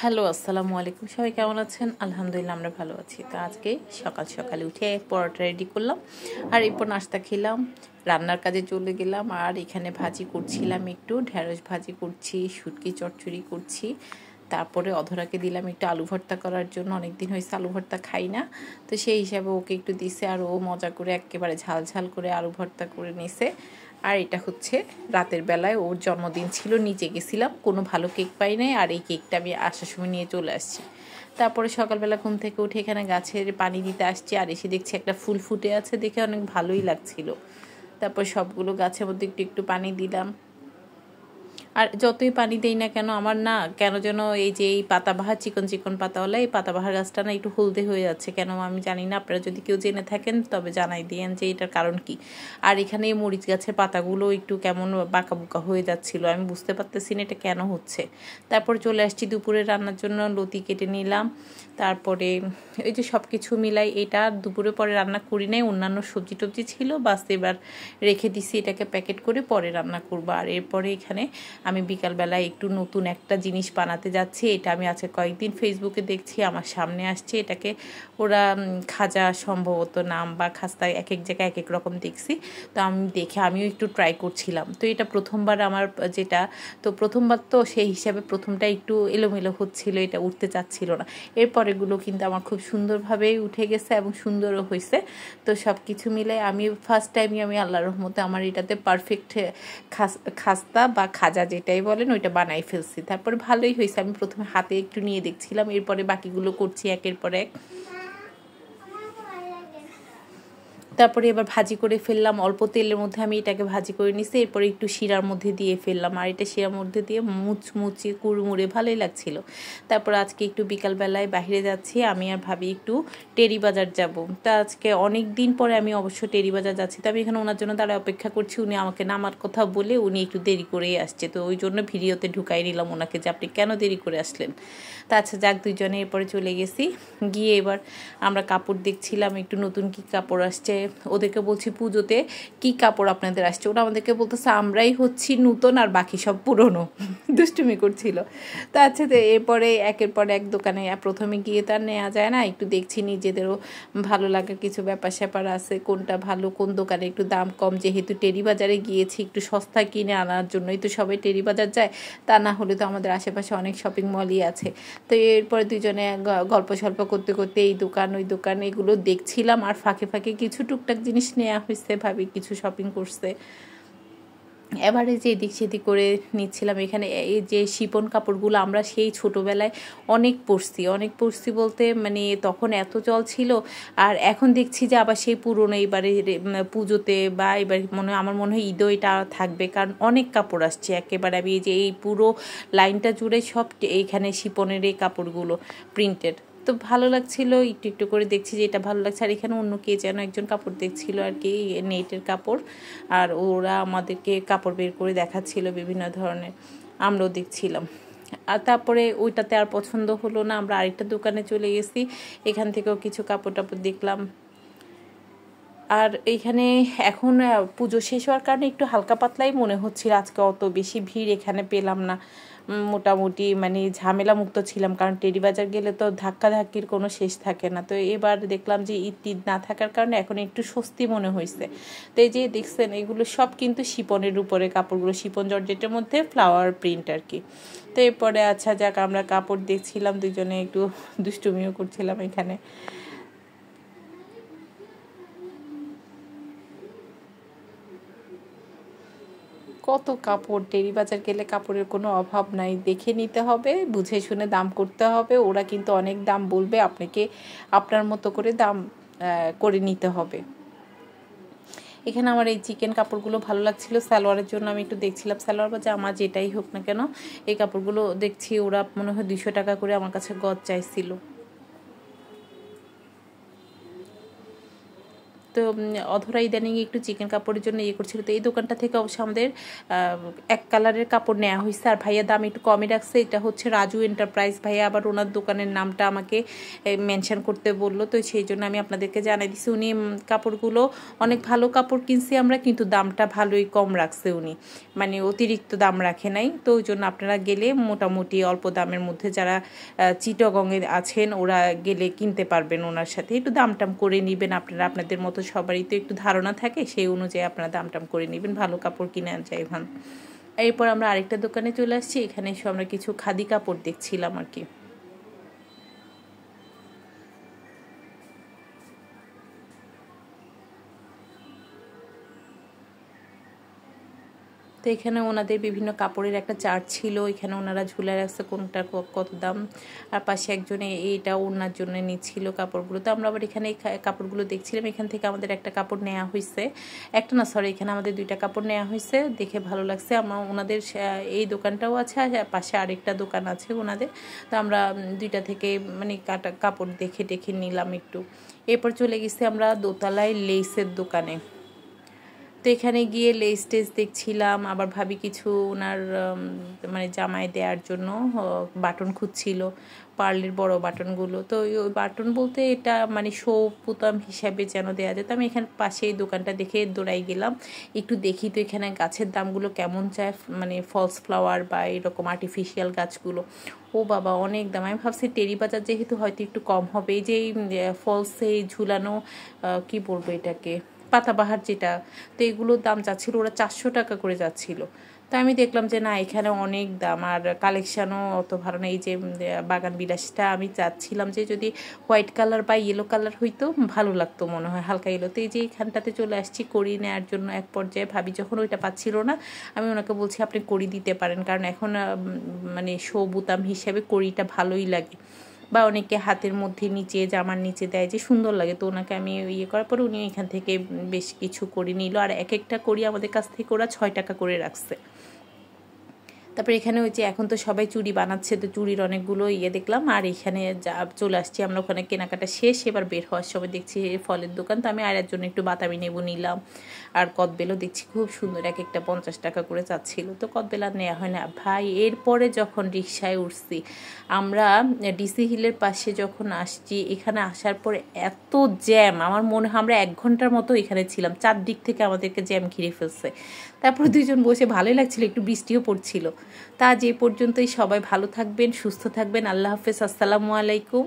Hello, আসসালামু আলাইকুম। সবাই কেমন আছেন? আলহামদুলিল্লাহ আমরা ভালো আছি। তো আজকে সকাল সকালে উঠে পরোটা রেডি করলাম, আর এরপর নাস্তা খেলাম, রান্নার কাজে চলে গেলাম। আর এখানে ভাজি করছিলাম, একটু ঢেঁড়স ভাজি করছি, শুটকি চচ্চড়ি করছি। তারপরে অধরাকে দিলাম একটু আলু ভর্তা করার জন্য, অনেকদিন হয়েছে আলু ভর্তা খাই না, তো সেই হিসাবে ওকে একটু দিছে। আর ও মজা করে একেবারে ঝাল ঝাল করে আলু ভর্তা করে নিছে। আর এটা হচ্ছে রাতের বেলায় ওর জন্মদিন ছিল, নিচে গেছিলাম, কোনো ভালো কেক পাই নাই, আর এই কেকটা আমি আসার সময় নিয়ে চলে আসছি। তারপরে সকালবেলা ঘুম থেকে উঠে এখানে গাছের পানি দিতে আসছি, আর এসে দেখছি একটা ফুল ফুটে আছে, দেখে অনেক ভালোই লাগছিল। তারপর সবগুলো গাছের মধ্যে একটু একটু পানি দিলাম। আর যতই পানি দেই না কেন, আমার না কেন যেন এই যে এই পাতাবাহার চিকন চিকন পাতাওয়ালা এই পাতাবাহার গাছটা না একটু হলদে হয়ে যাচ্ছে, কেন আমি জানি না। আপনারা যদি কেউ জেনে থাকেন তবে জানাই দিয়েন যে এটার কারণ কি। আর এখানে এই মরিচ গাছের পাতাগুলো একটু কেমন বাঁকা বুকা হয়ে যাচ্ছিল, আমি বুঝতে পারতেছি না এটা কেন হচ্ছে। তারপর চলে আসছি দুপুরে রান্নার জন্য, লতি কেটে নিলাম। তারপরে এই যে সব কিছু মিলাই, এটা দুপুরে পরে রান্না করি নাই, অন্যান্য সবজি টবজি ছিল, বাস এবার রেখে দিছি, এটাকে প্যাকেট করে পরে রান্না করবো। আর এরপরে এখানে আমি বিকালবেলায় একটু নতুন একটা জিনিস বানাতে যাচ্ছি। এটা আমি আজকে কয়েকদিন ফেসবুকে দেখছি, আমার সামনে আসছে। এটাকে ওরা খাজা সম্ভবত নাম, বা খাস্তা এক এক জায়গায় এক এক রকম দেখছি। তো আমি দেখে আমিও একটু ট্রাই করছিলাম। তো এটা প্রথমবার আমার যেটা, তো প্রথমবার তো সেই হিসাবে প্রথমটা একটু এলোমেলো হচ্ছিল, এটা উঠতে চাচ্ছিল না। এরপরেগুলো কিন্তু আমার খুব সুন্দরভাবেই উঠে গেছে এবং সুন্দরও হয়েছে। তো সব কিছু মিলে আমি ফার্স্ট টাইমই আমি আল্লাহর রহমতে আমার এটাতে পারফেক্ট খাস্তা বা খাজা যেটাই বলেন ওইটা বানাই ফেলছি। তারপরে ভালোই হয়েছে। আমি প্রথমে হাতে একটু নিয়ে দেখছিলাম, এরপরে বাকিগুলো করছি একের পর এক। তারপরে এবার ভাজি করে ফেললাম, অল্প তেলের মধ্যে আমি এটাকে ভাজি করে নিছি। এরপরে একটু শিরার মধ্যে দিয়ে ফেললাম, আর এটা শিরার মধ্যে দিয়ে মুচমুচি কুড়মুড়ে ভালোই লাগছিল। তারপর আজকে একটু বিকালবেলায় বাইরে যাচ্ছি, আমি আর ভাবি একটু টেরি বাজার যাব। তা আজকে অনেক দিন পরে আমি অবশ্য টেরি বাজার যাচ্ছি। তো আমি এখানে ওনার জন্য দাঁড়ায় অপেক্ষা করছি, উনি আমাকে নামার কথা বলে উনি একটু দেরি করেই আসছে। তো ওই জন্য ভিডিওতে ঢুকাই নিলাম ওনাকে যে আপনি কেন দেরি করে আসলেন। তা আচ্ছা যাক, দুইজনে এরপরে চলে গেছি। গিয়ে এবার আমরা কাপড় দেখছিলাম, একটু নতুন কি কাপড় আসছে। ওদেরকে বলছি পুজোতে কি কাপড় আপনাদের আসছে, ওরা আমাদেরকে বলতেছে আমরাই হচ্ছি নতুন আর বাকি সব পুরনো। দুষ্টুমি করছিল। তা আচ্ছা, তো এরপরে একের পর এক দোকানে প্রথমে গিয়ে তার নেওয়া যায় না, একটু দেখছি নিজেদেরও ভালো লাগার কিছু ব্যাপার স্যাপার আছে, কোনটা ভালো, কোন দোকানে একটু দাম কম। যেহেতু টেরি বাজারে গিয়েছি একটু সস্তা কিনে আনার জন্যই তো সবাই টেরি বাজার যায়, তা না হলে তো আমাদের আশেপাশে অনেক শপিং মলই আছে। তো এরপরে দুজনে গল্প সল্প করতে করতে এই দোকান ওই দোকান এগুলো দেখছিলাম, আর ফাঁকে ফাঁকে কিছু টুকটাক জিনিস নেওয়া হয়েছে, ভাবি কিছু শপিং করছে। এবারে যে এদিক সেদিক করে নিচ্ছিলাম। এখানে এই যে শিপন কাপড়গুলো আমরা সেই ছোটোবেলায় অনেক পরছি বলতে মানে তখন এত চল ছিল। আর এখন দেখছি যে আবার সেই পুরনো, এবারে পুজোতে বা এবার আমার মনে হয় ঈদও এটা থাকবে, কারণ অনেক কাপড় আসছে একেবারে। আমি এই যে এই পুরো লাইনটা জুড়ে সব এইখানে শিপনের এই কাপড়গুলো প্রিন্টেড, তো ভালো লাগছিল। একটু একটু করে দেখছি যে এটা ভালো লাগছে। আর এখানে অন্য কে যেন একজন কাপড় দেখছিল আর কি, নেটের কাপড়, আর ওরা আমাদেরকে কাপড় বের করে দেখাচ্ছিল বিভিন্ন ধরনের, আমরাও দেখছিলাম। আর তারপরে ওইটাতে আর পছন্দ হলো না, আমরা আরেকটা দোকানে চলে গেছি, এখান থেকেও কিছু কাপড় টাপড় দেখলাম। আর এইখানে এখন পুজো শেষ হওয়ার কারণে একটু হালকা পাতলাই মনে হচ্ছিল, আজকে অত বেশি ভিড় এখানে পেলাম না। মোটামুটি মানে ঝামেলা মুক্ত ছিলাম, কারণ টেরি বাজার গেলে তো ধাক্কাধাক্কির কোনো শেষ থাকে না। তো এবার দেখলাম যে ঈদ না থাকার কারণে এখন একটু স্বস্তি মনে হয়েছে। তো এই যে দেখছেন এগুলো সব কিন্তু শিপনের উপরে কাপড়গুলো, শিপন জর্জেটের মধ্যে ফ্লাওয়ার প্রিন্ট আর কি। তো এরপরে আচ্ছা যাক, আমরা কাপড় দেখছিলাম, দুজনে একটু দুষ্টুমিও করছিলাম এখানে। কত কাপড়, টেরি বাজার গেলে কাপড়ের কোনো অভাব নাই, দেখে নিতে হবে, বুঝে শুনে দাম করতে হবে। ওরা কিন্তু অনেক দাম বলবে, আপনাকে আপনার মতো করে দাম করে নিতে হবে। এখানে আমার এই চিকেন কাপড়গুলো ভালো লাগছিল, সালোয়ারের জন্য আমি একটু দেখছিলাম, সালোয়ার বা জামা যেটাই হোক না কেন এই কাপড়গুলো দেখছি ওরা মনে হয় 200 টাকা করে আমার কাছে গজ চাইছিল। তো অধরা ইদানিং একটু চিকেন কাপড়ের জন্য ইয়ে করছিল, তো এই দোকানটা থেকে অবশ্য আমাদের এক কালারের কাপড় নেওয়া হয়েছে। আর ভাইয়া দাম একটু কমই রাখছে। এটা হচ্ছে রাজু এন্টারপ্রাইজ। ভাইয়া আবার ওনার দোকানের নামটা আমাকে মেনশন করতে বললো, তো সেই জন্য আমি আপনাদেরকে জানাই দিচ্ছি। উনি কাপড়গুলো অনেক ভালো কাপড় কিনছি আমরা, কিন্তু দামটা ভালোই কম রাখছে উনি, মানে অতিরিক্ত দাম রাখে নাই। তো ওই জন্য আপনারা গেলে মোটামুটি অল্প দামের মধ্যে যারা চিটাগংয়ে আছেন ওরা গেলে কিনতে পারবেন ওনার সাথে। একটু দাম টাম করে নেবেন আপনারা, আপনাদের মতো সবারই তো একটু ধারণা থাকে, সেই অনুযায়ী আপনারা দাম টাম করে নেবেন, ভালো কাপড় কিনে যায় ভালো। এরপর আমরা আরেকটা দোকানে চলে আসছি। এখানে এসে আমরা কিছু খাদি কাপড় দেখছিলাম আর কি। তো এখানে ওনাদের বিভিন্ন কাপড়ের একটা চার্ট ছিল, এখানে ওনারা ঝুলে রাখছে কোনটা কত দাম। আর পাশে একজনে এইটা ওনার জন্য নিচ্ছিল কাপড়গুলো। তো আমরা আবার এখানে কাপড়গুলো দেখছিলাম। এখান থেকে আমাদের একটা কাপড় নেওয়া হয়েছে, একটা না সরি, এখানে আমাদের দুইটা কাপড় নেওয়া হয়েছে, দেখে ভালো লাগছে। আমরা ওনাদের এই দোকানটাও আছে, আর পাশে আরেকটা দোকান আছে ওনাদের। তো আমরা দুইটা থেকে মানে কাপড় দেখে দেখে নিলাম একটু। এরপর চলে গেছি আমরা দোতলায় লেসের দোকানে। তো এখানে গিয়ে লেস টেস দেখছিলাম, আবার ভাবি কিছু ওনার মানে জামায় দেওয়ার জন্য বাটন খুঁজছিল, পার্লের বড় বাটনগুলো। তো ওই বাটন বলতে এটা মানে শো বুতাম হিসাবে যেন দেওয়া যায়। তো আমি এখানে পাশে এই দোকানটা দেখে দৌড়াই গেলাম একটু দেখি তো এখানে গাছের দামগুলো কেমন চায়, মানে ফলস ফ্লাওয়ার বা এরকম আর্টিফিশিয়াল গাছগুলো। ও বাবা অনেক দাম। আমি ভাবছি টেরি বাজার যেহেতু হয়তো একটু কম হবে। এই যে ফলসে ঝুলানো কি বলবো এটাকে, পাতাবাহার যেটা, তো এগুলোর দাম যাচ্ছিলো ওরা 400 টাকা করে যাচ্ছিল। তো আমি দেখলাম যে না এখানে অনেক দাম, আর কালেকশানও অত ভালো না। এই যে বাগান বিলাসটা আমি চাচ্ছিলাম যে যদি হোয়াইট কালার বা ইয়েলো কালার হইতো ভালো লাগতো মনে হয়, হালকা ইয়েলো। তো এই যে এইখানটাতে চলে আসছি কড়ি নেওয়ার জন্য। এক পর্যায়ে ভাবি যখন ওইটা পাচ্ছিল না, আমি ওনাকে বলছি আপনি কড়ি দিতে পারেন, কারণ এখন মানে শো বুতাম হিসাবে কড়িটা ভালোই লাগে, বা অনেকে হাতের মধ্যে নিচে জামার নিচে দেয় যে সুন্দর লাগে। তো ওনাকে আমি ইয়ে করার পরে উনি এখান থেকে বেশ কিছু করি নিল, আর এক একটা করি আমাদের কাছ থেকে ওরা 6 টাকা করে রাখছে। তারপরে এখানে ওই যে এখন তো সবাই চুড়ি বানাচ্ছে, তো চুড়ির অনেকগুলো ইয়ে দেখলাম। আর এখানে যা চলে আসছি আমরা, ওখানে কেনাকাটা শেষ, এবার বের হওয়ার সময় দেখছি ফলের দোকান। তো আমি আয়ের জন্য একটু বাতাবি নেবো নিলাম, আর কদবেলও দেখছি খুব সুন্দর, এক একটা 50 টাকা করে চাচ্ছিল। তো কদবেল আর নেওয়া হয় না ভাই। এরপরে যখন রিক্সায় উঠছি আমরা ডিসি হিলের পাশে যখন আসছি, এখানে আসার পরে এত জ্যাম, আমার মনে হয় আমরা 1 ঘন্টার মতো এখানে ছিলাম, চারদিক থেকে আমাদেরকে জ্যাম ঘিরে ফেলছে। তারপর দুইজন বসে ভালোই লাগছিল, একটু বৃষ্টিও পড়ছিল। তা যে পর্যন্তই, সবাই ভালো থাকবেন, সুস্থ থাকবেন। আল্লাহ হাফেজ, আসসালামু আলাইকুম।